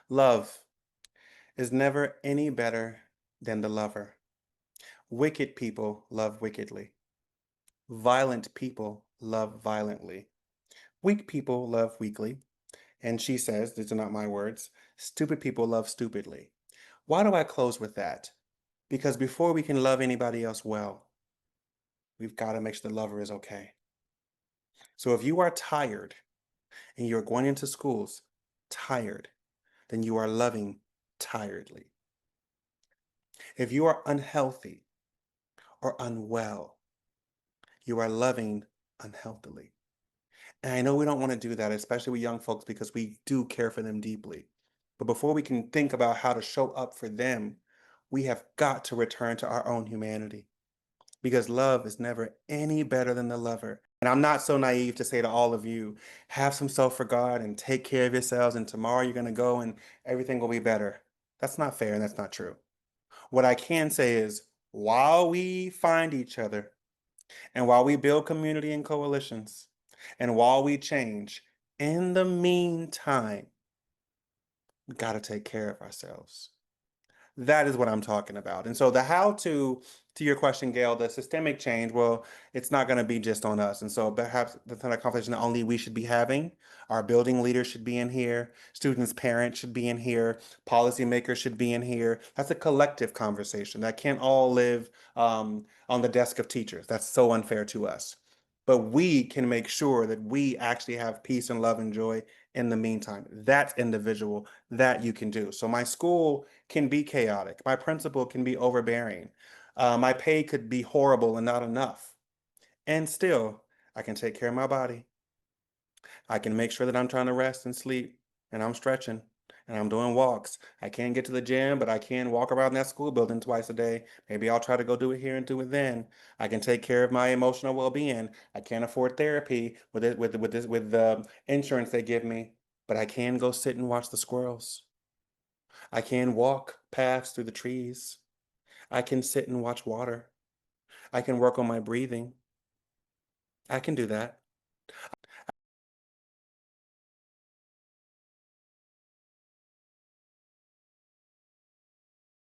Love is never any better than the lover. Wicked people love wickedly. Violent people love violently. Weak people love weakly. And she says, these are not my words, stupid people love stupidly. Why do I close with that? Because before we can love anybody else well, we've got to make sure the lover is okay. So if you are tired and you're going into schools tired, then you are loving tiredly. If you are unhealthy or unwell, you are loving unhealthily. And I know we don't want to do that, especially with young folks, because we do care for them deeply. But before we can think about how to show up for them, we have got to return to our own humanity because love is never any better than the lover. And I'm not so naive to say to all of you, have some self-regard and take care of yourselves, and tomorrow you're going to go and everything will be better. That's not fair and that's not true. What I can say is, while we find each other, and while we build community and coalitions, and while we change, in the meantime, we got to take care of ourselves. That is what I'm talking about. And so the how to your question, Gail, the systemic change, well, it's not going to be just on us. And so perhaps the kind of conversation that only we should be having. Our building leaders should be in here. Students' parents should be in here. Policymakers should be in here. That's a collective conversation that can't all live on the desk of teachers. That's so unfair to us. But we can make sure that we actually have peace and love and joy in the meantime. That's individual, that you can do. So my school can be chaotic. My principal can be overbearing. My pay could be horrible and not enough. And still, I can take care of my body. I can make sure that I'm trying to rest and sleep and I'm stretching and I'm doing walks. I can't get to the gym, but I can walk around that school building twice a day. Maybe I'll try to go do it here and do it then. I can take care of my emotional well-being. I can't afford therapy with the insurance they give me, but I can go sit and watch the squirrels. I can walk paths through the trees. I can sit and watch water. I can work on my breathing. I can do that.